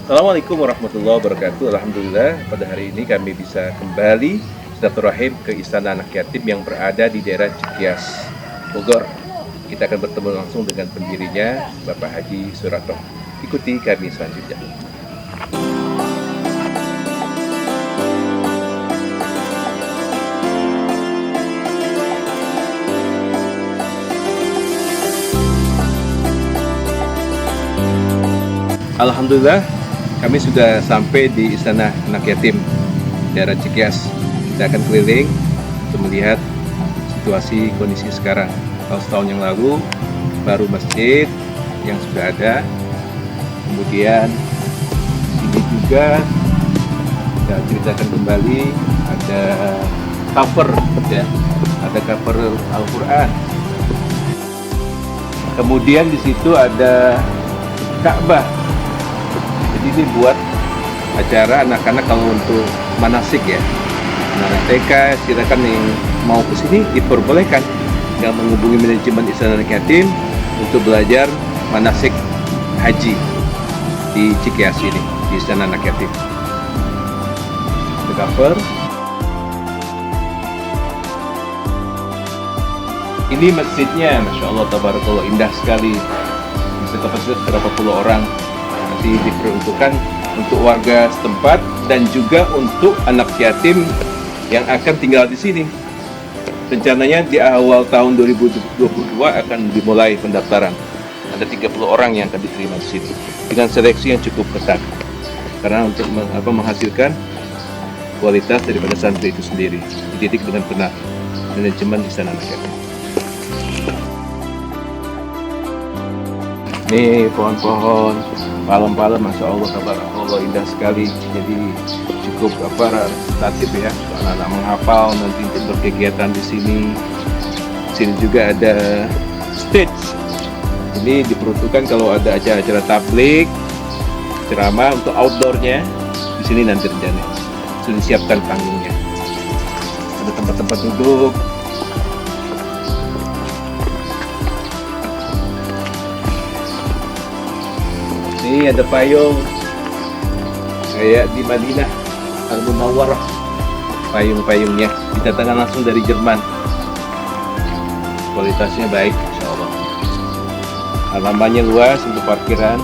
Assalamualaikum warahmatullahi wabarakatuh. Alhamdulillah pada hari ini kami bisa kembali silaturahim ke Istana Anak Yatim yang berada di daerah Cikias, Bogor. Kita akan bertemu langsung dengan pendirinya, Bapak Haji Surato. Ikuti kami selanjutnya. Alhamdulillah, kami sudah sampai di Istana Anak Yatim, daerah Cikias. Kita akan keliling untuk melihat situasi kondisi sekarang. Kalau setahun yang lalu, baru masjid yang sudah ada. Kemudian sini juga kita ceritakan kembali ada cover, ya, ada cover Al-Quran. Kemudian di situ ada Ka'bah. Jadi ini buat acara anak-anak kalau untuk manasik ya. Nah, TK silakan yang mau ke sini diperbolehkan yang menghubungi manajemen Istana Anak Yatim untuk belajar manasik haji di Cikias ini, di Istana Anak Yatim. The cover. Ini masjidnya, Masya Allah, tabarakallah, indah sekali. Bisa kapasitas berapa puluh orang. Nanti diperuntukkan untuk warga setempat dan juga untuk anak yatim yang akan tinggal di sini. Rencananya di awal tahun 2022 akan dimulai pendaftaran. Ada 30 orang yang akan diterima di sini dengan seleksi yang cukup ketat. Karena untuk menghasilkan kualitas daripada santri itu sendiri, dididik dengan benar manajemen di sana anak yatim. Ini pohon-pohon palem-palem, Masya Allah, tabarakallah, indah sekali. Jadi cukup representatif ya, anak-anak menghafal nanti untuk berkegiatan di sini. Di sini juga ada stage. Ini diperuntukkan kalau ada acara-acara tablik, ceramah untuk outdoornya. Di sini nanti rencana sudah disiapkan panggungnya. Ada tempat-tempat duduk. Ini ada payung kayak di Madinah Al-Munawwarah, payung-payungnya didatangkan langsung dari Jerman, kualitasnya baik, Insya Allah. Halamannya luas untuk parkiran.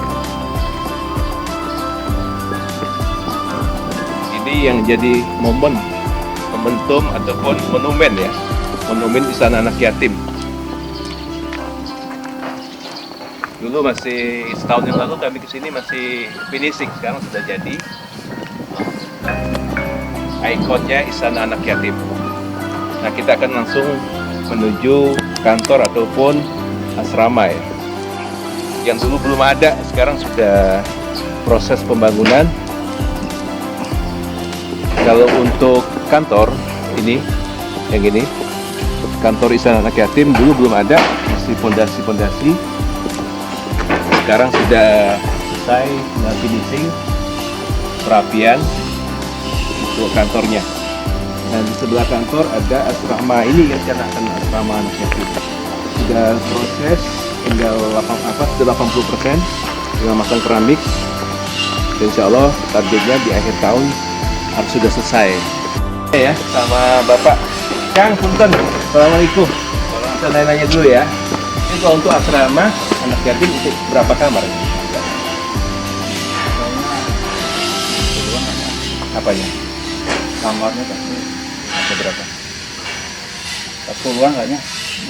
Ini yang jadi momentum ataupun monumen ya, monumen Istana Anak Yatim. Dulu masih setahun yang lalu kami kesini masih finishing, sekarang sudah jadi. Ikonnya Istana Anak Yatim. Nah, kita akan langsung menuju kantor ataupun asrama ya. Yang dulu belum ada, sekarang sudah proses pembangunan. Kalau untuk kantor ini, yang ini, kantor Istana Anak Yatim dulu belum ada, masih pondasi-pondasi. Sekarang sudah selesai, tinggal finishing, perapian untuk kantornya. Dan di sebelah kantor ada asrama, ini yang rencanakan asrama anak yatim. Sudah proses, tinggal 80%, tinggal masang keramik. Dan insya Allah targetnya di akhir tahun harus sudah selesai. Ya, sama Bapak Kang Punten. Assalamualaikum. Kita nanya dulu ya. Ini kalau untuk asrama anak yatim untuk berapa kamar? Apanya? Kamarnya pasti Ada berapa? 40-an kayaknya.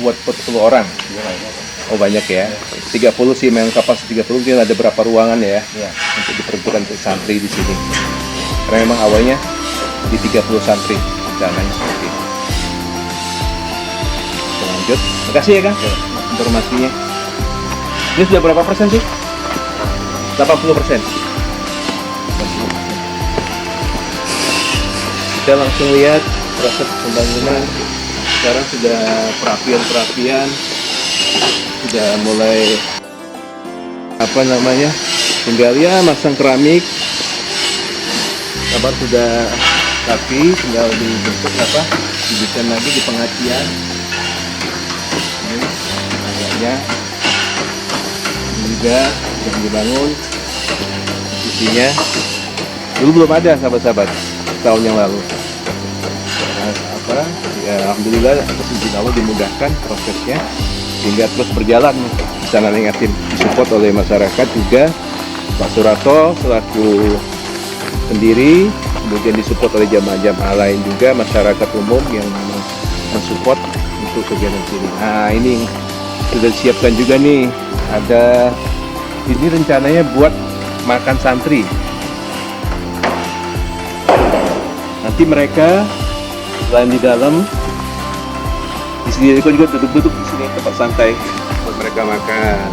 Buat 40 orang? Iya kayaknya. Oh banyak ya. 30 sih, memang kapasitas 30, mungkin ada berapa ruangan ya Iya. untuk diperuntukkan untuk santri di sini. Karena memang awalnya di 30 santri rencananya seperti itu. Kita lanjut. Makasih ya Kang informasinya. Ini sudah berapa persen sih? 80%. Kita langsung lihat proses pembangunan. Sekarang sudah perapian, sudah mulai tinggal ya masang keramik. Kabar sudah rapi, tinggal dibentuk dibikin lagi di pengacian. Ini agaknya juga yang dibangun. Di prosesinya. Dulu belum ada sahabat-sahabat, tahun yang lalu. Ya, alhamdulillah atas izin Allah dimudahkan prosesnya sehingga terus berjalan di sana yatim, disupport oleh masyarakat juga. Pak Surato selaku pendiri, kemudian disupport oleh jamaah-jamaah lain juga, masyarakat umum yang mensupport untuk kegiatan sini. Nah, ini sudah disiapkan juga nih, ada ini rencananya buat makan santri. Nanti mereka selain di dalam, di sini juga duduk-duduk di sini tempat santai buat mereka makan.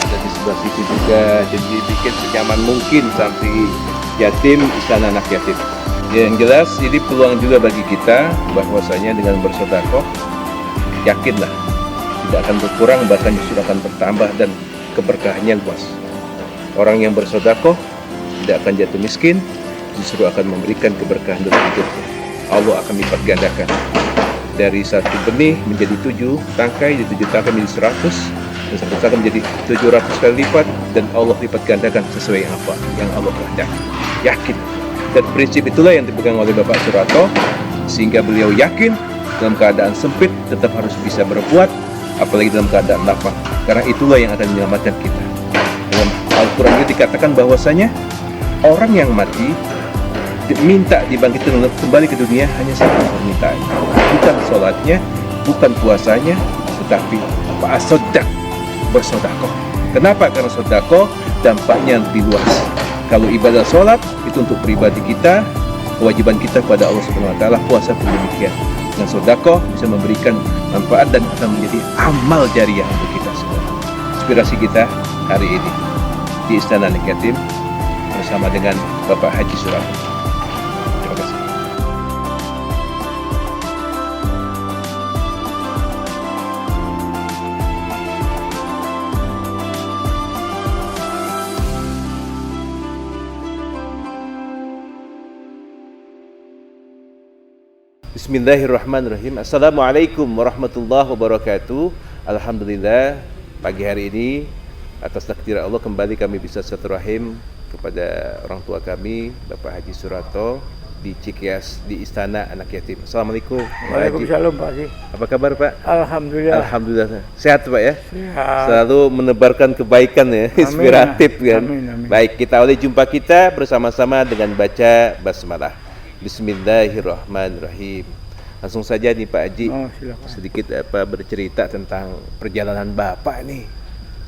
Ada di sebelah situ juga, jadi dibikin senyaman mungkin santri yatim, istana anak yatim. Ya, yang jelas ini peluang juga bagi kita bahwasanya dengan bersedekah, yakinlah tidak akan berkurang, bahkan justru akan bertambah dan keberkahannya luas. Orang yang bersedekah tidak akan jatuh miskin, justru akan memberikan keberkahan dalam hidupnya. Allah akan lipat gandakan dari satu benih menjadi 7 tangkai, di 7 tangkai menjadi 100, dan 1 tangkai menjadi 700 kali lipat, dan Allah lipat gandakan sesuai apa yang Allah kehendaki. Yakin, dan prinsip itulah yang dipegang oleh Bapak Surato, sehingga beliau yakin dalam keadaan sempit tetap harus bisa berbuat, apalagi dalam keadaan lapang, karena itulah yang akan menyelamatkan kita. Dalam Al-Quran itu dikatakan bahwasanya orang yang mati minta dibangkitkan kembali ke dunia hanya satu permintaan, bukan sholatnya, bukan puasanya, tetapi fa'asodak, bersodakoh. Kenapa? Karena sodakoh dampaknya lebih luas. Kalau ibadah sholat itu untuk pribadi kita, kewajiban kita kepada Allah Subhanahu Wa Taala, puasa pun demikian. Dan sodakoh bisa memberikan manfaat dan akan menjadi amal jariah untuk kita semua. Inspirasi kita hari ini di Istana Anak Yatim bersama dengan Bapak Haji Surato. Bismillahirrahmanirrahim. Assalamualaikum warahmatullahi wabarakatuh. Alhamdulillah, pagi hari ini atas takdir Allah kembali kami bisa silaturahim kepada orang tua kami, Bapak Haji Surato di Cikias, di Istana Anak Yatim. Assalamualaikum. Waalaikumsalam Pak Haji. Apa kabar Pak? Alhamdulillah. Alhamdulillah. Sehat Pak ya? Sehat. Selalu menebarkan kebaikan ya, inspiratif kan. Amin. Baik, kita awali jumpa kita bersama-sama dengan baca basmalah. Bismillahirrahmanirrahim. Langsung saja nih Pak Haji, sedikit bercerita tentang perjalanan Bapak nih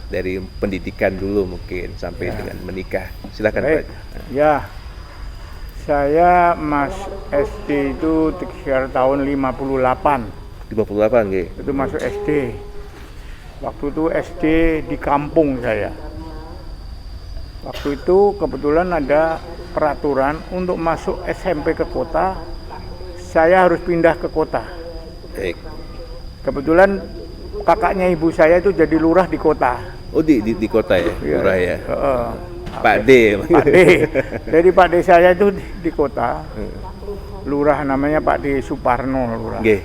dari pendidikan dulu mungkin sampai dengan menikah. Silakan Pak. Ya, saya SD itu sekitar tahun 58. 58 nggih. Itu masuk SD. Waktu itu SD di kampung saya. Waktu itu kebetulan ada peraturan untuk masuk SMP ke kota, saya harus pindah ke kota. Baik. Kebetulan kakaknya ibu saya itu jadi lurah di kota. Oh di kota ya, lurah ya. Pak D. Pak D. Jadi Pak D saya itu di kota. Lurah namanya Pak D Suparno lurah. Nggih.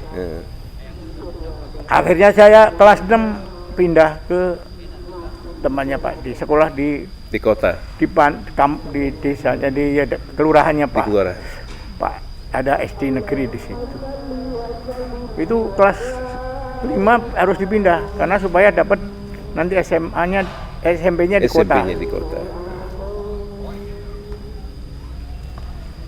Akhirnya saya kelas 6 pindah ke temannya Pak D, sekolah di kota. Di desanya di kelurahannya Pak. Di kelurahan. Pak ada SD negeri di situ. Itu kelas 5 harus dipindah karena supaya dapat nanti SMP-nya di kota. SMP-nya di kota.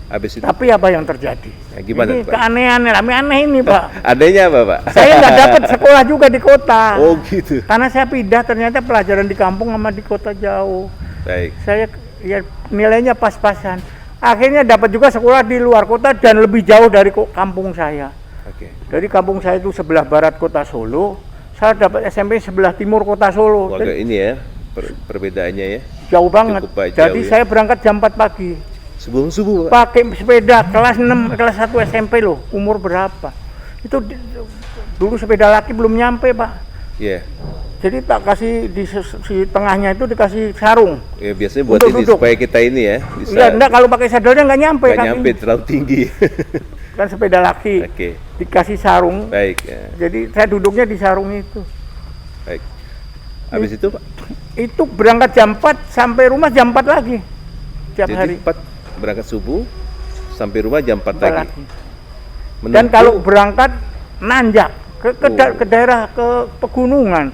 Habis itu. Tapi apa yang terjadi? Nah, gimana, ini Pak? keanehan, aneh ini Pak. Adanya apa Pak? Saya nggak dapat sekolah juga di kota. Oh gitu. Karena saya pindah ternyata pelajaran di kampung sama di kota jauh. Baik. Saya ya nilainya pas-pasan. Akhirnya dapat juga sekolah di luar kota dan lebih jauh dari kampung saya. Oke. Dari kampung saya itu sebelah barat kota Solo, saya dapat SMP sebelah timur kota Solo. Agak ini ya perbedaannya ya. Jauh banget. Jadi jauh, ya? saya berangkat jam 4 pagi. Sebelum subuh Pak. Pakai sepeda kelas 6, kelas 1 SMP loh. Umur berapa? Itu dulu sepeda laki belum nyampe Pak. Iya. Yeah. Jadi tak kasih di tengahnya itu dikasih sarung. Ya biasanya buat ini duduk. supaya kita ini ya bisa. Enggak kalau pakai sadelnya nggak nyampe. Nggak nyampe terlalu tinggi. Kan sepeda laki. Oke. Dikasih sarung. Baik. Ya. Jadi saya duduknya di sarung itu. Baik. Habis itu Pak? Itu berangkat jam 4 sampai rumah jam 4 lagi. tiap Jadi hari. 4 berangkat subuh sampai rumah jam 4 Balik. pagi. Dan Menempuh- kalau berangkat nanjak Oh. ke daerah ke pegunungan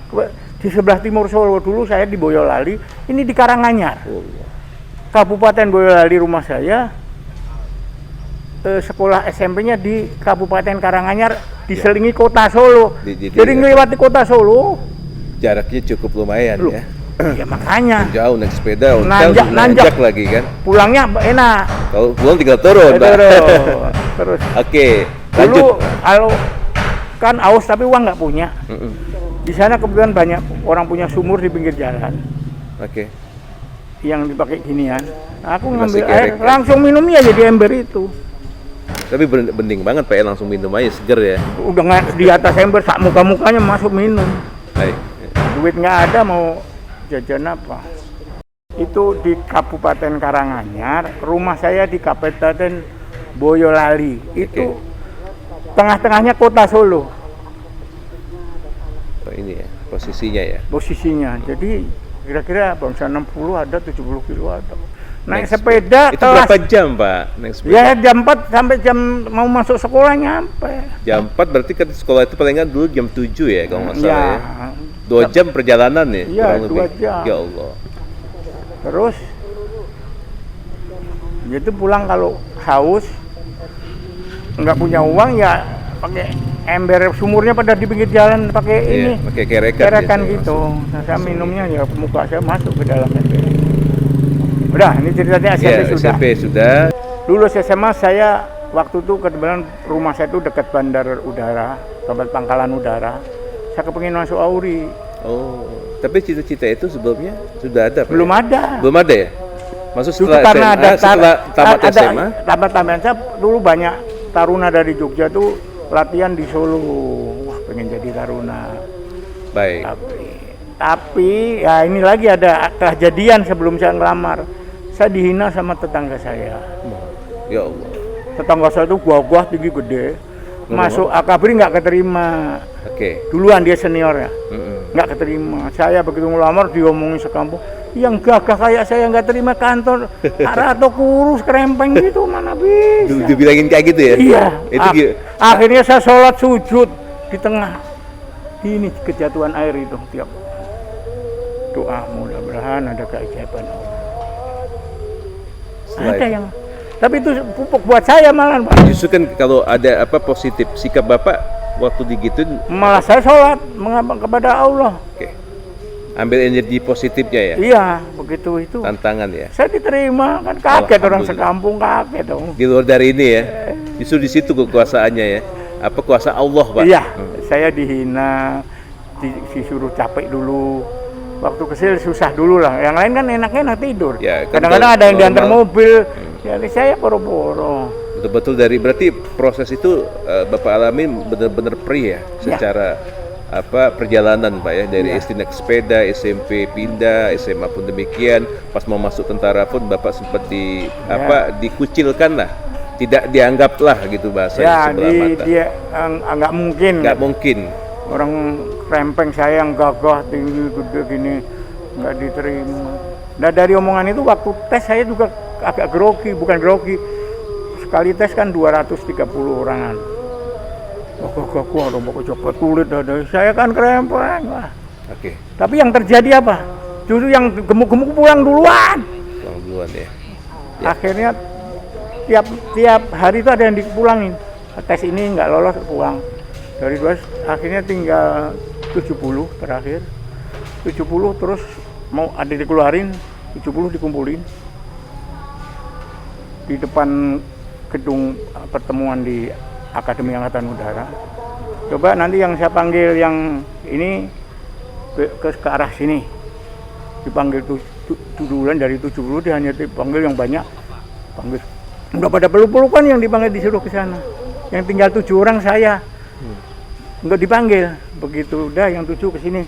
di sebelah timur Solo. Dulu saya di Boyolali, ini di Karanganyar. Oh, Kabupaten Boyolali rumah saya. Sekolah SMP-nya di Kabupaten Karanganyar, diselingi kota Solo. Jadi- Jadi ngelewati kota Solo. jaraknya cukup lumayan Loh, ya. ya makanya Jauh naik sepeda, Nanjak, nanjak lagi kan. pulangnya enak. Kalau pulang tinggal turun, Pak. Terus Oke, dulu lanjut. kalau kan aus tapi uang nggak punya. Mm-mm. Di sana kebetulan banyak orang punya sumur di pinggir jalan Oke. yang dipakai ginian. Aku Masih ngambil air, kerek, kan? langsung minumnya jadi ember itu. Tapi bening banget Pak ya, langsung minum aja seger ya. Udah nggak di atas ember, sak muka-mukanya masuk minum. Baik. Duit nggak ada mau jajan apa. Itu di Kabupaten Karanganyar, rumah saya di Kabupaten Boyolali. Itu tengah-tengahnya kota Solo Oh, ini ya posisinya ya. posisinya. Jadi kira-kira bangsa 60 ada, 70 kilo ada. Naik Naik sepeda Itu kelas. berapa jam Pak naik sepeda? Ya jam 4 sampai jam mau masuk sekolah nyampe. Jam 4 berarti kan sekolah itu paling nggak dulu jam 7 ya kalau nggak salah ya. Ya. 2 jam perjalanan ya? Iya, kurang lebih. 2 jam. Ya Allah. Terus itu pulang kalau haus nggak punya uang ya pakai ember, sumurnya pada di pinggir jalan pakai Iya, ini pakai kerekan kerekan biasanya gitu. langsung. Nah, saya minumnya ya muka saya masuk ke dalam ember. Udah, ini ceritanya SMP Ya, sudah. SMP sudah. Lulus SMA saya waktu itu kebetulan rumah saya itu dekat bandar udara, tempat pangkalan udara. Saya kepengin masuk Auri. Oh, tapi cita-cita itu sebelumnya sudah ada Pak, Belum ya? ada. Belum ada ya? Masuk Dulu setelah karena SMA, ada setelah tamat ada SMA? tamat saya dulu banyak taruna dari Jogja tuh latihan di Solo. Wah, pengen jadi taruna. Baik. Tapi ya ini lagi ada kejadian sebelum saya ngelamar. Saya dihina sama tetangga saya. Ya Allah. Tetangga saya itu gua tinggi gede. Masuk akabri nggak keterima. Oke. Duluan dia senior ya. Mm-mm. Nggak keterima. Saya begitu ngelamar diomongin sekampung. Yang gagah kayak saya nggak terima kantor. Atau kurus krempeng gitu mana bisa. Dibilangin kayak gitu ya? Iya. Itu Akhirnya saya sholat sujud di tengah. Ini kejatuhan air itu tiap doa, mudah-mudahan ada keajaiban Allah. setelah Ada itu. yang, tapi itu pupuk buat saya malah, Pak. Justru kan kalau ada apa positif sikap Bapak waktu digituin, Malah saya sholat mengabdi kepada Allah. oke. Ambil energi positifnya ya. Iya, begitu itu. Tantangan ya. Saya diterima, kan kaget orang Alhamdulillah. sekampung kaget dong. Di luar dari ini ya. Justru di situ kekuasaannya ya. Apa kuasa Allah, Pak? Iya, saya dihina, disuruh capek dulu. Waktu kecil susah dulu lah. Yang lain kan enak-enak tidur. Ya, kan Kadang-kadang kalau ada yang diantar normal. mobil. Jadi saya boro-boro. Betul-betul dari berarti proses itu Bapak alami benar-benar free ya secara apa perjalanan Pak ya dari SD naik sepeda, SMP pindah, SMA pun demikian. Pas mau masuk tentara pun Bapak sempat apa dikucilkan lah. Tidak dianggap lah gitu bahasanya Ya, sebelah mata. dia nggak mungkin. Nggak mungkin. Orang krempeng saya yang gagah tinggi gede gini nggak diterima. Nah dari omongan itu waktu tes saya juga agak grogi, bukan grogi. Sekali tes kan 230 orangan. Gagah orang mau coba kulit ada. Saya kan krempeng lah. Oke, Tapi yang terjadi apa? Justru yang gemuk-gemuk pulang duluan. pulang duluan ya. Akhirnya tiap hari itu ada yang dipulangin. Tes ini nggak lolos pulang. Dari 2 akhirnya tinggal 70 terakhir. 70 terus mau ada dikeluarin, 70 dikumpulin di depan gedung pertemuan di Akademi Angkatan Udara. Coba nanti yang saya panggil yang ini ke arah sini. Dipanggil duluan dari 70 dia hanya dipanggil yang banyak. Panggil udah pada peluk-pelukan yang dipanggil disuruh ke sana. Yang tinggal 7 orang saya. Enggak dipanggil. Begitu udah yang 7 ke sini.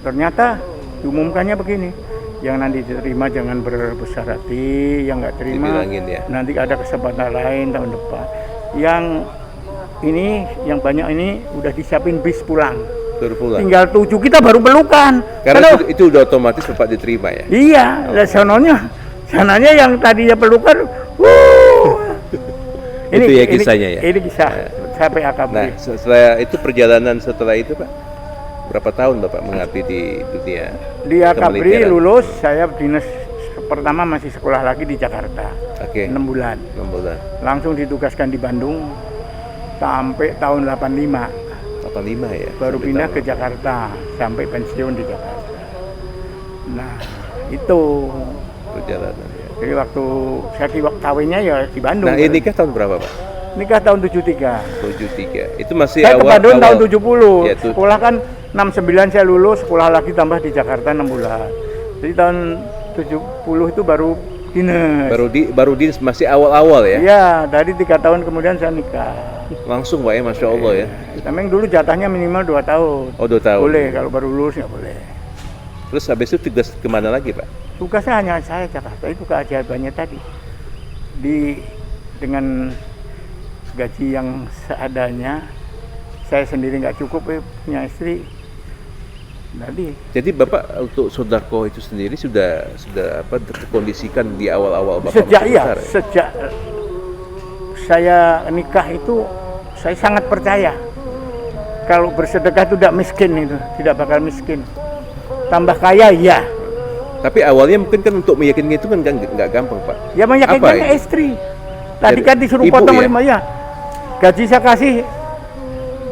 Ternyata diumumkannya begini. Yang nanti diterima jangan berbesar hati, yang nggak terima Dibilangin ya. nanti ada kesempatan lain tahun depan. Yang ini, yang banyak ini udah disiapin bis pulang. Baru pulang. Tinggal 7 kita baru pelukan. Karena itu udah otomatis Bapak diterima ya. Iya, lah sononya Sananya yang tadinya pelukan, Itu ya kisahnya ya? Ini kisah sampai akabri. Nah, setelah itu perjalanan setelah itu Pak, berapa tahun Bapak mengabdi di dunia Di akabri kemiliteran? lulus, saya dinas pertama masih sekolah lagi di Jakarta, Oke. 6 bulan. 6 bulan. Langsung ditugaskan di Bandung sampai tahun 85. 85 ya. Baru sampai pindah tahun ke Jakarta sampai pensiun di Jakarta. Nah, itu. perjalanan ya. Jadi waktu saya kawinnya ya di Bandung. Nah, ini nikah tahun berapa Pak? Nikah tahun 73. 73. Itu masih Saya ke awal Bandung tahun 70. Ya, Sekolah kan 69 saya lulus, sekolah lagi tambah di Jakarta 6 bulan. Jadi tahun 70 itu baru dinas. baru di masih awal-awal ya. Iya, dari 3 tahun kemudian saya nikah. Langsung Pak ya, Masya Allah ya. Memang dulu jatahnya minimal 2 tahun. Oh, 2 tahun. Boleh, kalau baru lulus nggak boleh. Terus habis itu tugas kemana lagi Pak? Tugasnya hanya saya Jakarta, itu keajaibannya tadi. Dengan gaji yang seadanya, saya sendiri nggak cukup, punya istri. Jadi Bapak untuk Sodarko itu sendiri sudah apa terkondisikan di awal-awal Bapak Sejak masuk besar, ya? sejak saya nikah itu saya sangat percaya kalau bersedekah itu tidak miskin, itu tidak bakal miskin. Tambah kaya ya. Tapi awalnya mungkin kan untuk meyakinkan itu kan nggak gampang Pak. Ya meyakinkan Apa ke istri. Tadi kan disuruh ibu potong ya? 5 ya. Gaji saya kasih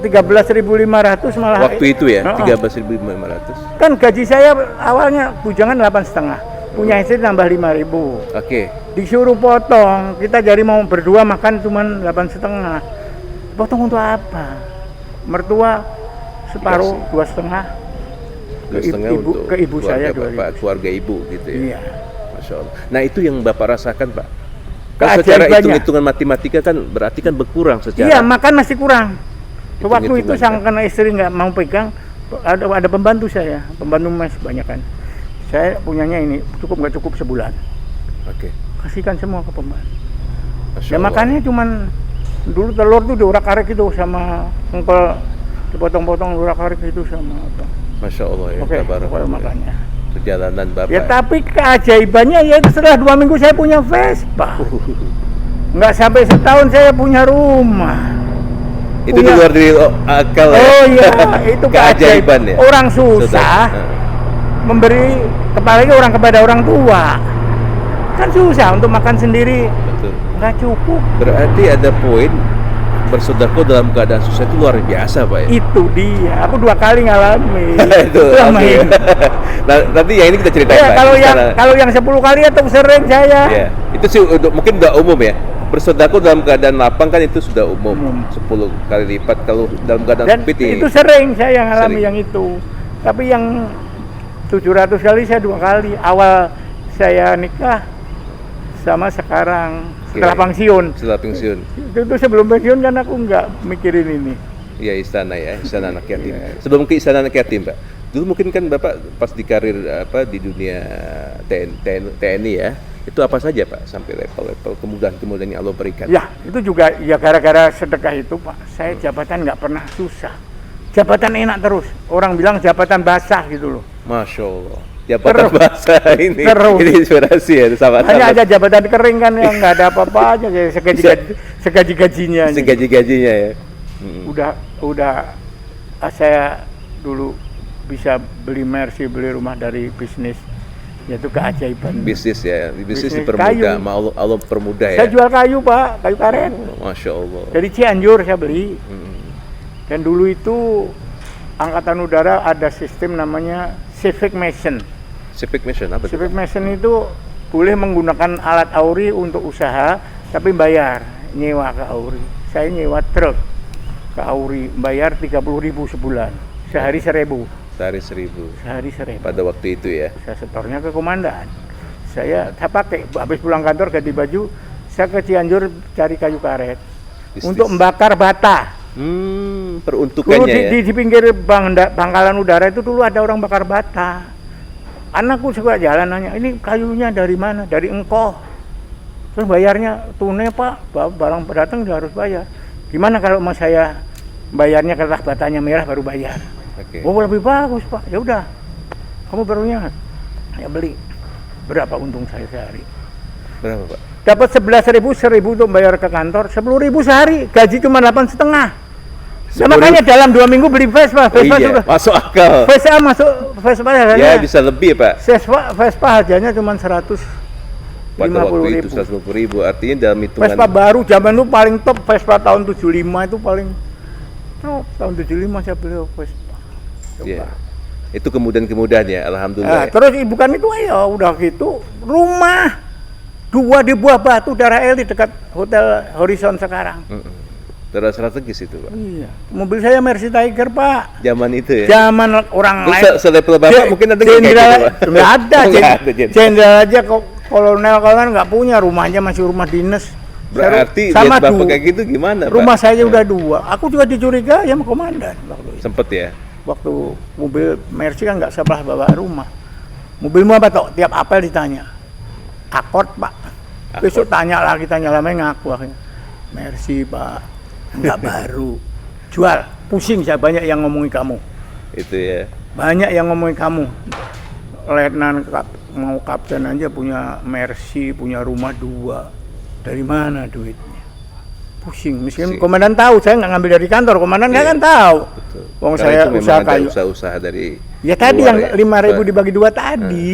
13.500 malah. Waktu itu ya, Heeh. 13.500. Kan gaji saya awalnya bujangan 8,5. Punya istri nambah 5.000. Oke. Disuruh potong, kita jadi mau berdua makan cuman 8,5. Potong untuk apa? Mertua separuh 2,5. Dua setengah untuk ke ibu keluarga saya Bapak, keluarga ibu gitu ya. Iya. Masya Allah. Nah itu yang Bapak rasakan Pak. Kan Keajaibannya. secara hitung-hitungan matematika kan berarti kan berkurang secara. Iya, makan masih kurang. Waktu itu Hitung-hitungan, sang karena istri nggak mau pegang, ada pembantu saya, pembantu mes banyak kan. Saya punyanya ini cukup nggak cukup sebulan. Oke. Kasihkan semua ke pembantu. Masya Ya Allah. makannya cuman dulu telur tuh diurak-arik itu sama engkol, dipotong-potong diurak-arik itu sama apa. Masya Allah ya. Oke, Tabarakallah. pokoknya makannya. Perjalanan Bapak. Ya tapi keajaibannya ya setelah 2 minggu saya punya Vespa. Nggak sampai setahun saya punya rumah. Itu di luar dari akal ya. Oh iya, itu keajaiban ya. Orang susah Saudara. memberi apalagi orang kepada orang tua. Kan susah untuk makan sendiri, Betul. nggak cukup. Berarti ada poin bersedekah dalam keadaan susah itu luar biasa Pak ya. Itu dia, aku 2 kali ngalamin. Itu sama oke. ini. Nah, nanti yang ini kita ceritain Ya, Pak. kalau yang 10 kali atau sering saya. Ya, itu sih mungkin udah umum ya. Bersedekah dalam keadaan lapang kan itu sudah umum. Umum. 10 kali lipat kalau dalam keadaan Dan sempit itu sering saya ngalami Sering. yang itu. Tapi yang 700 kali saya 2 kali. Awal saya nikah sama sekarang setelah Oke. pensiun. setelah pensiun. Itu sebelum pensiun kan aku nggak mikirin ini. Ya istana anak yatim. Sebelum ke istana anak yatim, Pak. Dulu mungkin kan Bapak pas di karir di dunia TNI ya. Itu apa saja Pak sampai level kemudahan-kemudahan yang Allah berikan? Ya, itu juga ya gara-gara sedekah itu Pak. Saya jabatan nggak pernah susah. Jabatan enak terus. Orang bilang jabatan basah gitu loh. Masya Allah. Jabatan Terus. bahasa ini. Terus. Ini inspirasi ya sama-sama. Hanya aja jabatan kering kan yang nggak ada apa-apa aja kayak segaji-gajinya. Segaji-gajinya ya. Udah saya dulu bisa beli Mercy, beli rumah dari bisnis, yaitu keajaiban. Bisnis ya, bisnis Bisnis dipermudah, kayu. Allah permudah ya. Saya jual kayu Pak, kayu karet. Masya Allah. Dari Cianjur saya beli. Hmm. Dan dulu itu Angkatan Udara ada sistem namanya civic mission. Civic mission apa itu? Civic mission itu boleh menggunakan alat AURI untuk usaha, tapi bayar nyewa ke AURI. Saya nyewa truk ke AURI, bayar 30.000 sebulan, sehari 1.000. Sehari 1.000. Sehari 1.000. Pada waktu itu ya. Saya setornya ke komandan. Saya pakai, habis pulang kantor ganti baju, saya ke Cianjur cari kayu karet Bisnis. untuk membakar bata. Dulu Peruntukannya ya. di pinggir Pangkalan Udara itu dulu ada orang bakar bata. Anakku suka jalan nanya, ini kayunya dari mana? Dari Engkoh. Terus bayarnya tunai Pak, barang datang dia harus bayar. Gimana kalau mau saya bayarnya kertas batanya merah baru bayar? Oke. Oh lebih bagus Pak, ya udah. Kamu barunya, saya beli. Berapa untung saya sehari? Berapa Pak? Dapat 11.000 untuk bayar ke kantor, 10.000 sehari, gaji cuma 8,5. Nah, makanya dalam 2 minggu beli Vespa. Vespa iya, sudah masuk akal. Vespa harganya. Ya bisa lebih Pak. Vespa harganya cuma 150.000. Pada waktu itu 150.000, artinya dalam hitungan. Vespa baru zaman itu paling top, Vespa tahun 75 itu paling top. Tahun 75 saya beli Vespa. Coba. Iya. Itu kemudahan ya, alhamdulillah. Nah, terus bukan itu ya, udah gitu rumah 2 di Buah Batu daerah Eli dekat Hotel Horizon sekarang. Daerah strategis itu Pak. Iya. Mobil saya Mercy Tiger Pak. Zaman itu ya. Zaman orang Terus lain. selevel Bapak mungkin ada kayak gitu Pak. Nggak ada. Nggak ada, Jenderal. Jenderal aja kok kolonel kan nggak punya, rumahnya masih rumah dinas. Berarti sama lihat Bapak kayak gitu gimana Pak? Rumah saya udah 2. Aku juga dicurigai sama komandan waktu itu. Sempet ya. Waktu mobil Mercy kan nggak sebelah bawa rumah. Mobilmu apa toh? Tiap apel ditanya. Akord Pak. Besok tanya lagi ngaku akhirnya. Mercy Pak, nggak baru. Jual, pusing saya, banyak yang ngomongin kamu. Itu ya. Banyak yang ngomongin kamu. Letnan mau kapten aja punya Mercy, punya rumah 2. Dari mana duitnya? Pusing. Meskipun komandan tahu, saya nggak ngambil dari kantor. Komandan nggak kan tahu. Betul. Wong Karena saya itu memang usaha ada kayu. usaha-usaha dari Ya tadi luar yang ya. 5.000 dibagi 2 tadi.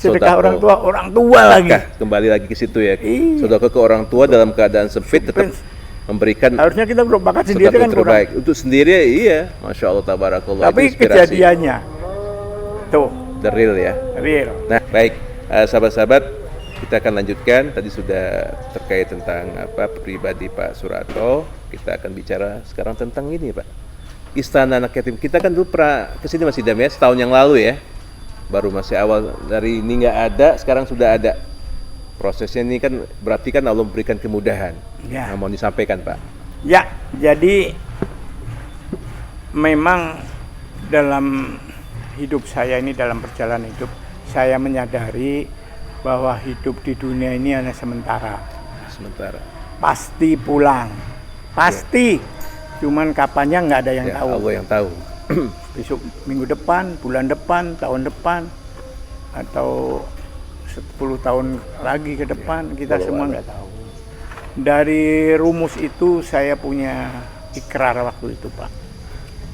Sedekah Sodako. orang tua lagi. Kembali lagi ke situ ya. Iya. Sedekah ke orang tua dalam keadaan sempit tetap memberikan Harusnya kita bakat sendiri sesuatu kan terbaik. kurang. Untuk sendiri iya, masya Allah tabarakallah. Tapi itu inspirasi. kejadiannya tuh The real ya. real. Nah baik, sahabat-sahabat, kita akan lanjutkan. Tadi sudah terkait tentang apa pribadi Pak Surato. Kita akan bicara sekarang tentang ini Pak, Istana Anak Yatim. Kita kan dulu pernah kesini Mas Idam ya, setahun yang lalu ya. Baru masih awal, dari ini nggak ada, sekarang sudah ada. Prosesnya ini kan berarti kan Allah memberikan kemudahan. Ya. Nah, mau disampaikan Pak. Ya, jadi memang dalam hidup saya ini, dalam perjalanan hidup, saya menyadari bahwa hidup di dunia ini hanya sementara. Sementara. Pasti pulang, pasti. Cuman kapannya nggak ada yang Ya, tahu. Allah yang tahu. Besok, minggu depan, bulan depan, tahun depan, atau 10 tahun lagi ke depan, kita semua nggak tahu. Dari rumus itu saya punya ikrar waktu itu Pak.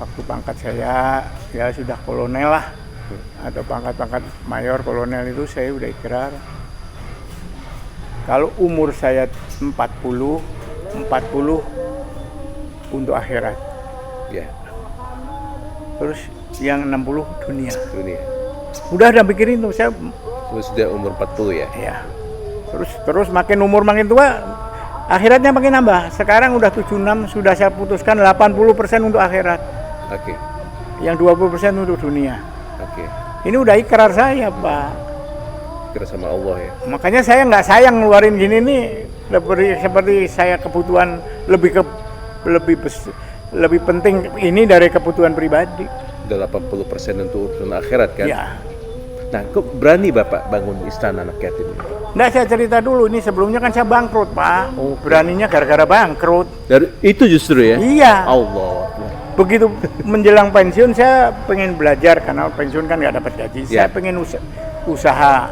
Waktu pangkat saya ya sudah kolonel lah, atau pangkat-pangkat mayor kolonel itu saya udah ikrar. Kalau umur saya 40 untuk akhirat. Ya, Terus yang 60 dunia. dunia. Udah pikirin tuh saya. Sudah umur 40 ya. Ya. Terus makin umur makin tua, akhiratnya makin nambah. Sekarang udah 76, sudah saya putuskan 80% untuk akhirat. Oke. Yang 20% untuk dunia. Oke. Ini udah ikrar saya, Pak. Kira sama Allah ya. Makanya saya nggak sayang ngeluarin gini nih, seperti saya kebutuhan lebih penting ini dari kebutuhan pribadi. Udah 80% untuk urusan akhirat kan. Ya. Nah, kok berani Bapak bangun Istana Anak Yatim? Nah, saya cerita dulu, ini sebelumnya kan saya bangkrut, Pak. Oh, Beraninya gara-gara bangkrut. Dari itu justru ya. Iya. Allah. Begitu menjelang pensiun saya pengen belajar, karena pensiun kan nggak dapat gaji. Ya. Saya pengen usaha.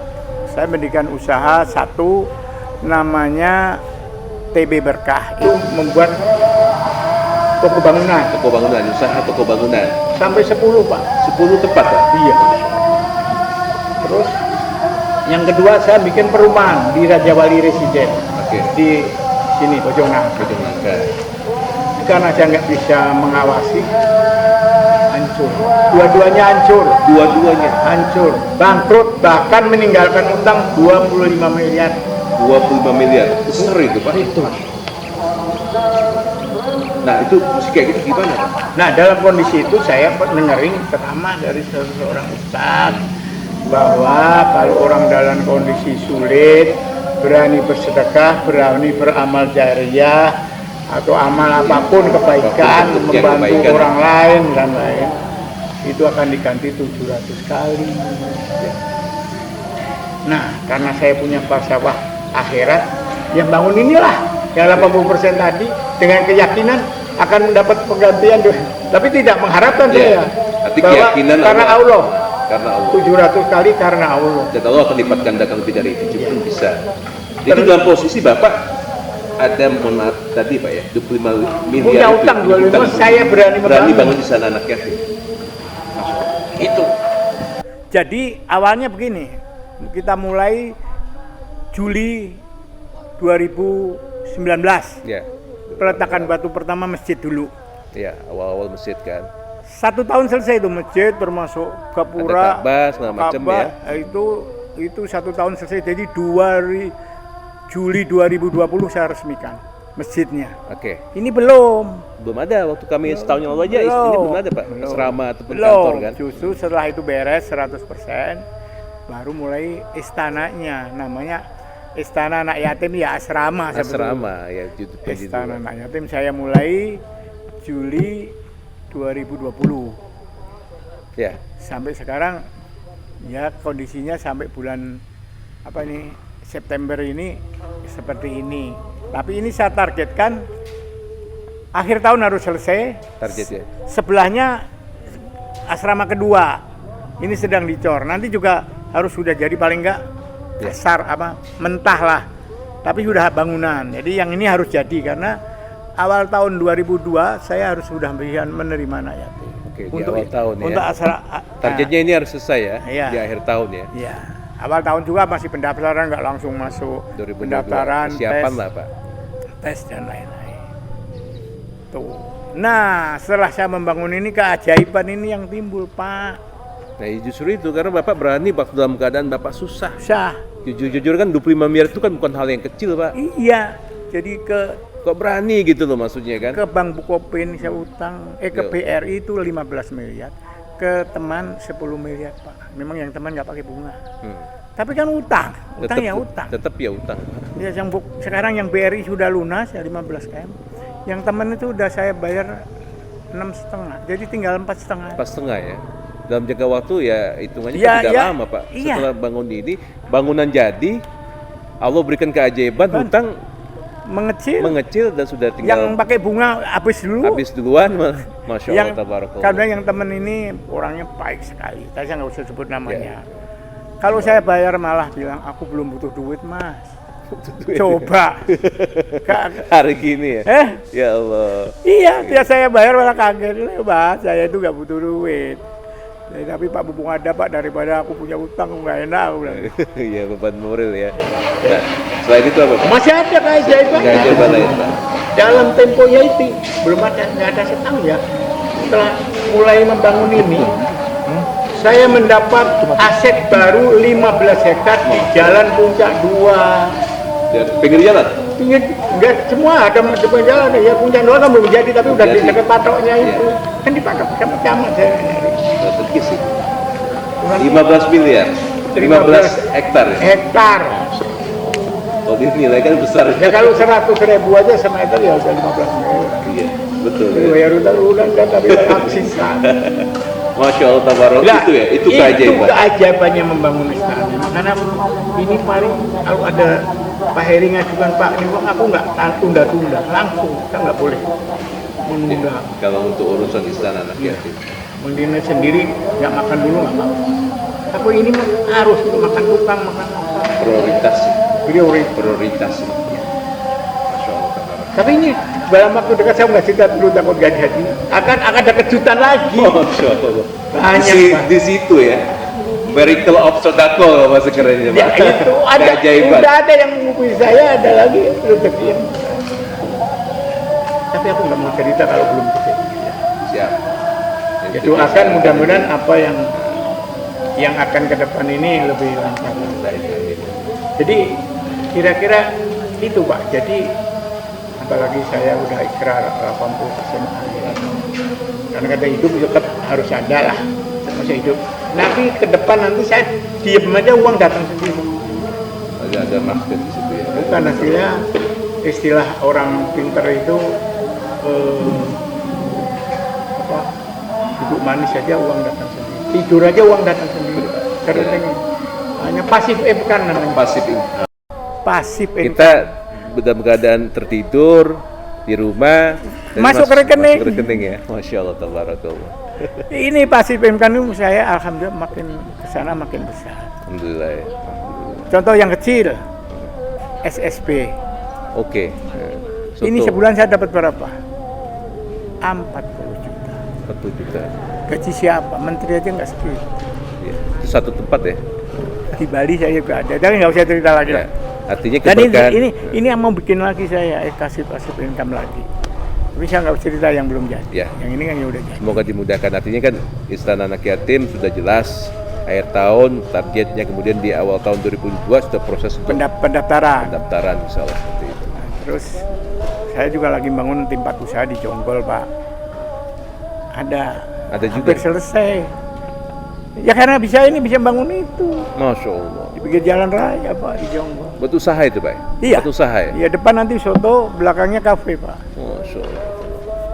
Saya mendirikan usaha satu, namanya TB Berkah. Itu membuat toko bangunan. Toko bangunan, usaha toko bangunan. Sampai 10, Pak. 10 tempat Pak. Iya. Terus yang kedua saya bikin perumahan di Raja Wali Residen. Oke. Di sini Bojong Nangka. Bojong Nangka. Karena saya nggak bisa mengawasi, hancur. Dua-duanya hancur. Dua-duanya Hancur, bangkrut, bahkan meninggalkan utang 25 miliar. 25 miliar. Besar itu Pak. Itu. Nah, itu musik kayak gitu gimana Pak? Nah, dalam kondisi itu saya dengerin ceramah dari seorang ustadz bahwa kalau orang dalam kondisi sulit, berani bersedekah, berani beramal jariah, atau amal apapun kebaikan, membantu orang lain dan lain, itu akan diganti 700 kali. Nah, karena saya punya falsafah akhirat, yang bangun inilah yang 80% tadi dengan keyakinan akan mendapat penggantian, tapi tidak mengharapkan saya. Tapi Bahwa keyakinan karena Allah. Karena Allah. 700 kali karena Allah. Dan Allah akan lipat gandakan lebih dari itu pun bisa. Itu dalam posisi Bapak ada mohon maaf tadi Pak ya, 25 miliar Punya itu, utang utang. 25, saya berani bangun di sana anak yatim. Itu. Jadi awalnya begini, kita mulai Juli 2019, Ya. peletakan batu pertama masjid dulu. Ya, awal-awal masjid kan. 1 tahun selesai itu masjid, termasuk gapura, Ada Ka'bah segala macam ya. itu 1 tahun selesai. Jadi Juli 2020 saya resmikan masjidnya. Oke. Ini belum Belum ada waktu kami setahun yang lalu aja ini belum ada Pak. Asrama ataupun belum. kantor kan. Justru setelah itu beres 100%, baru mulai istananya, namanya Istana Anak Yatim ya asrama. Asrama ya YouTube Istana Anak Yatim saya mulai Juli 2020 Ya. sampai sekarang ya kondisinya sampai bulan apa ini September ini seperti ini. Tapi ini saya targetkan akhir tahun harus selesai. Targetnya. Sebelahnya asrama kedua ini sedang dicor. Nanti juga harus sudah jadi paling enggak dasar apa mentah lah. Tapi sudah bangunan. Jadi yang ini harus jadi karena awal tahun 2002 saya harus sudah menerima anak yatim. Oke, di awal tahun ya. Untuk Targetnya ini harus selesai ya, Iya. di akhir tahun ya. Iya. Awal tahun juga masih pendaftaran, nggak langsung masuk 2022. pendaftaran, Persiapan tes, lah Pak. tes dan lain-lain. Tuh. Nah, setelah saya membangun ini keajaiban ini yang timbul, Pak. Nah justru itu karena Bapak berani waktu dalam keadaan Bapak susah. Sah. Jujur-jujur kan 25 miliar itu kan bukan hal yang kecil Pak. Iya. Jadi Kok berani gitu loh maksudnya kan? ke Bank Bukopin saya utang, ke Yo. BRI itu 15 miliar, ke teman 10 miliar, Pak. Memang yang teman nggak pakai bunga. Tapi kan utang ya utang. Tetap ya utang. Ya, sekarang yang BRI sudah lunas ya 15 M. Yang teman itu udah saya bayar 6,5. Jadi tinggal 4,5. Pas setengah ya. Dalam jangka waktu ya hitungannya Ya, kan tidak ya. lama Pak. Iya. Setelah bangun ini, bangunan jadi, Allah berikan keajaiban, Kan. hutang mengecil dan sudah yang tinggal pakai bunga habis dulu. habis duluan. Masya Yang Allah, tabarakallah. karena yang teman ini orangnya baik sekali. Saya nggak usah sebut namanya. Ya. Kalau saya bayar malah bilang aku belum butuh duit, Mas. Coba. Hari gini ya. Ya Allah. Iya, dia saya bayar malah kaget. Mas, saya itu nggak butuh duit. Tapi Pak Bubung ada Pak, daripada aku punya utang nggak enak aku bilang. Iya, beban moral ya. Nah, selain itu apa Pak? Masih ada keajaiban. Keajaiban lain Pak. Dalam temponya itu belum ada, nggak ada setahun ya. Setelah mulai membangun ini, saya mendapat aset baru 15 hektar di Jalan Puncak 2. Ya, pinggir jalan. Pinggir, enggak semua ada di pinggir jalan ya. Puncak 2 kan belum jadi, tapi udah di Jadi. dekat patoknya itu. Iya. Kan dipatok sama camat saya. Strategis sih. 15 miliar. 15 hektar ya. Hektar. Kalau dinilai kan besar Ya kalau 100.000 aja semeter ya udah 15 miliar. Iya, betul. Itu Ya. ya udah kan tapi aksiskan. Masya Allah, tabarakallah. Lah, Itu ya, itu keajaiban. keajaibannya membangun istana. Karena ini paling kalau ada Pak Heri ngajukan Pak ini aku nggak tunda-tunda, langsung kita nggak boleh menunda. Kalau untuk urusan istana anak yatim. Mendina sendiri nggak makan dulu nggak apa-apa. Tapi ini harus makan tukang, makan apa. Prioritas sih. Prioritas. Prioritas sih. Masya Allah, tabarakallah. Tapi ini dalam waktu dekat saya nggak cerita dulu takut gak jadi. Akan ada kejutan lagi. Masya Allah. Banyak, Pak. Di situ ya. Miracle obstacle bahasa kerennya Ya Pak. itu ada, Keajaiban. udah ada yang mengukui saya, ada lagi rezeki yang. Tapi aku nggak mau cerita kalau belum terjadi. Siap. Ya doakan mudah-mudahan apa yang akan ke depan ini lebih lancar. Jadi kira-kira itu Pak. Jadi apalagi saya udah ikrar 80% akhirat. Karena kata hidup tetap harus ada lah masa hidup. Tapi ke depan nanti saya diem aja uang datang sendiri. Ada market di situ ya. Bukan hasilnya istilah orang pinter itu apa duduk manis aja uang datang sendiri. Tidur aja uang datang sendiri. Karena hanya pasif income namanya. Pasif income. Pasif income. Kita dalam keadaan tertidur di rumah dan Masuk ke rekening. masuk ke rekening ya. Masya Allah, tabarakallah. Ini pasif income itu saya alhamdulillah makin kesana makin besar. Alhamdulillah ya. Contoh yang kecil, SSB. Oke. Soto Ini sebulan saya dapat berapa? 40 juta. 40 juta. Gaji siapa? Menteri aja nggak segitu. Ya. Itu satu tempat ya. Di Bali saya juga ada. Tapi nggak usah cerita lagi Ya. lah. Artinya Dan keberkahan. ini yang mau bikin lagi saya kasih income lagi. Tapi saya nggak cerita yang belum jadi. Ya. Yang ini kan ya udah jadi. Semoga dimudahkan. Artinya kan Istana Anak Yatim sudah jelas akhir tahun targetnya, kemudian di awal tahun 2002 sudah proses untuk Pendaftaran. pendaftaran misalnya seperti itu. Nah, terus saya juga lagi bangun tempat usaha di Jonggol, Pak. Ada juga. Hampir selesai. Ya karena bisa bangun itu. Masya Allah. Di pinggir jalan raya, Pak, di Jonggol. Buat usaha itu Pak? Iya. Buat usaha ya? Iya, depan nanti soto, belakangnya kafe, Pak. Masya Allah.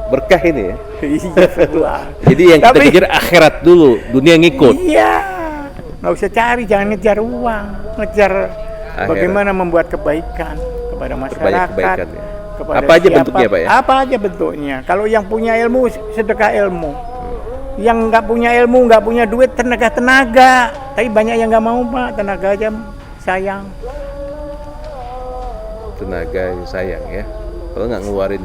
Berkah ini ya. Iya, betul. Jadi yang kita Tapi- pikir akhirat dulu, dunia ngikut. Iya. Nggak usah cari, jangan ngejar uang. Ngejar Akhirat. bagaimana membuat kebaikan kepada masyarakat. Kebaikan ya. Kepada Apa aja bentuknya, Pak, ya? Apa aja bentuknya. Kalau yang punya ilmu, sedekah ilmu. Yang nggak punya ilmu, nggak punya duit, tenaga. Tapi banyak yang nggak mau, Pak. Tenaga aja sayang. Tenaga yang sayang ya. Kalau nggak ngeluarin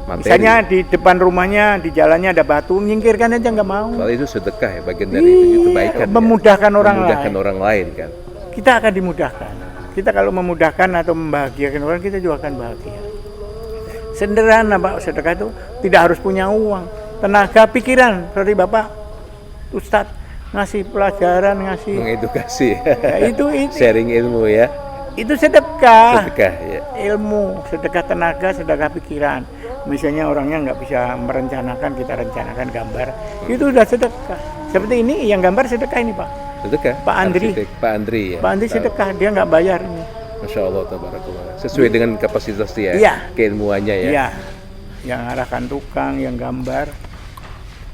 materi. Misalnya di depan rumahnya, di jalannya ada batu, nyingkirkan aja nggak mau. Kalau itu sedekah ya, bagian dari itu kebaikan. Iya, memudahkan orang memudahkan lain. orang lain kan. Kita akan dimudahkan. Kita kalau memudahkan atau membahagiakan orang, kita juga akan bahagia. Sederhana, Pak. Sedekah itu tidak harus punya uang. Tenaga, pikiran. Seperti Bapak Ustadz ngasih pelajaran, ngasih Mengedukasi. ya, itu Sharing ilmu ya. itu sedekah. Sedekah ya. Ilmu, sedekah tenaga, sedekah pikiran. Misalnya orangnya nggak bisa merencanakan, kita rencanakan gambar. Itu udah sedekah. Seperti ini yang gambar sedekah ini, Pak. Sedekah. Pak Andri. Arsitek. Pak Andri ya. Pak Andri sedekah, dia nggak bayar ini. Masya Allah, tabarakallah. Sesuai dengan kapasitas dia, Iya. keilmuannya ya. Iya, yang arahkan tukang, yang gambar.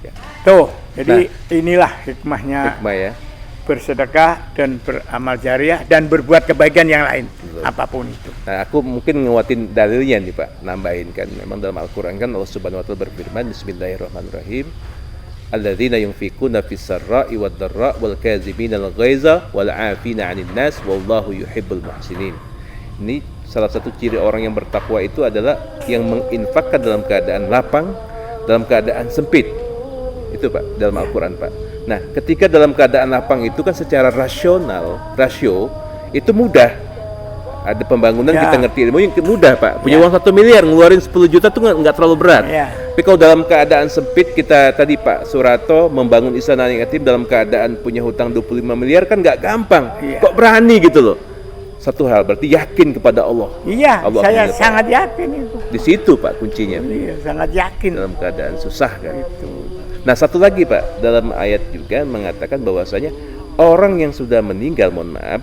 Ya. Tuh, jadi inilah hikmahnya Hikmah ya. bersedekah dan beramal jariah dan berbuat kebaikan yang lain, apapun itu. Nah, aku mungkin nguatin dalilnya nih Pak, nambahin kan. Memang dalam Al-Quran kan Allah Subhanahu Wa Taala berfirman, Bismillahirrahmanirrahim. Alladzina yunfikuna fis sarra'i wad dharra wal kazimina al ghaiza wal 'afina 'anil nas wallahu yuhibbul muhsinin. Ini salah satu ciri orang yang bertakwa itu adalah yang menginfakkan dalam keadaan lapang, dalam keadaan sempit. Itu Pak, dalam Al-Quran Pak. Nah, ketika dalam keadaan lapang itu kan secara rasio itu mudah. Ada pembangunan Ya. kita ngerti ilmu yang mudah Pak. Punya Ya. uang 1 miliar, ngeluarin 10 juta tuh nggak terlalu berat. Ya. Tapi kalau dalam keadaan sempit, kita tadi Pak Surato membangun Istana Anak Yatim dalam keadaan punya hutang 25 miliar kan nggak gampang. Iya. Kok berani gitu loh. Satu hal berarti yakin kepada Allah. Iya, Allah saya akan sangat yakin itu. Di situ Pak kuncinya. Iya, sangat yakin Dalam keadaan susah kan. itu. Nah, satu lagi Pak, dalam ayat juga mengatakan bahwasanya orang yang sudah meninggal, mohon maaf,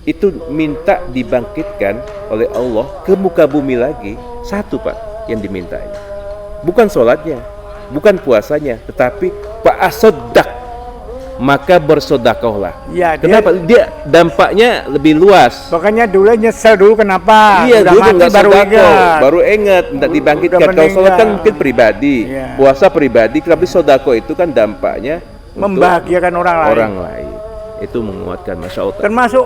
itu minta dibangkitkan oleh Allah ke muka bumi lagi. Satu Pak yang dimintanya, bukan sholatnya, bukan puasanya, tetapi Pak asodak, maka bersodakohlah. Iya, Kenapa? Dia dampaknya lebih luas. Makanya dulu nyesel dulu kenapa? Iya, Udah dulu mati nggak baru sodako, ingat. baru ingat minta dibangkitkan. Udah Kalau sholat kan meninggal. mungkin pribadi, Iya. puasa pribadi, tapi sodako itu kan dampaknya untuk Membahagiakan orang lain. orang lain. Itu menguatkan, masya Allah. Termasuk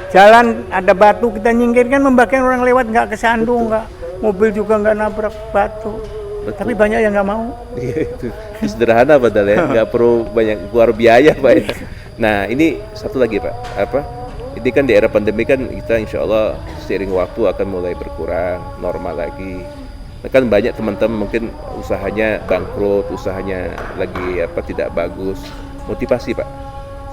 jalan ada batu kita nyingkirkan, membahagiakan orang lewat, nggak kesandung, nggak mobil juga nggak nabrak batu. Betul. Tapi banyak yang nggak mau. Itu sederhana padahal ya, nggak perlu banyak keluar biaya Pak. Ya. Nah, ini satu lagi Pak, apa? Ini kan di era pandemi kan kita insya Allah seiring waktu akan mulai berkurang, normal lagi. Nah, kan banyak teman-teman mungkin usahanya bangkrut, usahanya lagi apa tidak bagus. Motivasi Pak,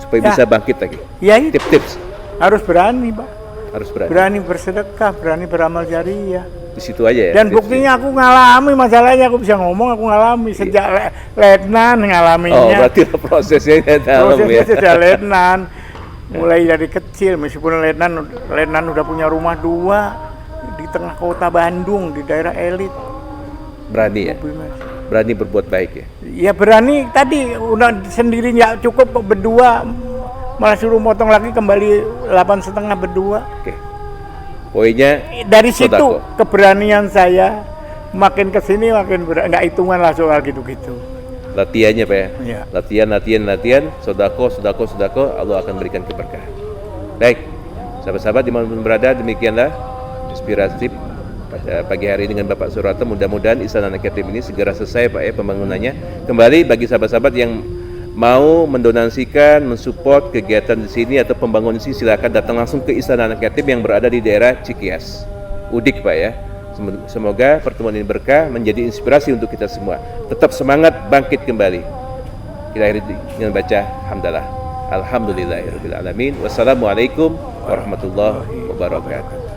supaya Ya. bisa bangkit lagi. Ya itu Tips-tips harus berani, Pak. harus berani. Berani bersedekah, berani beramal jariah. Di situ aja ya. Dan tipsnya. buktinya aku ngalami masalahnya, aku bisa ngomong, aku ngalami sejak letnan Oh, ngalaminya. berarti prosesnya dalam Prosesnya ya. sejak letnan, mulai dari kecil, meskipun letnan udah punya rumah 2 di tengah kota Bandung, di daerah elit. Berani ya. Berani berbuat baik ya. Ya berani, tadi udah sendiri nggak cukup kok berdua, malah suruh motong lagi kembali 8,5 berdua. Oke. Poinnya Dari situ sodako. keberanian saya makin kesini makin nggak hitungan lah soal gitu-gitu. Latihannya Pak ya. Iya. Latihan, sodako, Allah akan berikan keberkahan. Baik, Sahabat-sahabat dimanapun berada, demikianlah inspiratif pada pagi hari ini dengan Bapak Suroto. Mudah-mudahan Istana Anak Yatim ini segera selesai Pak ya pembangunannya. Kembali bagi sahabat-sahabat yang mau mendonasikan, mensupport kegiatan di sini atau pembangunan di sini, silakan datang langsung ke Istana Anak Yatim yang berada di daerah Cikias, Udik Pak ya. Semoga pertemuan ini berkah, menjadi inspirasi untuk kita semua. Tetap semangat, bangkit kembali. Kita akhiri dengan baca hamdalah. Alhamdulillahirabbil alamin. Wassalamualaikum warahmatullahi wabarakatuh.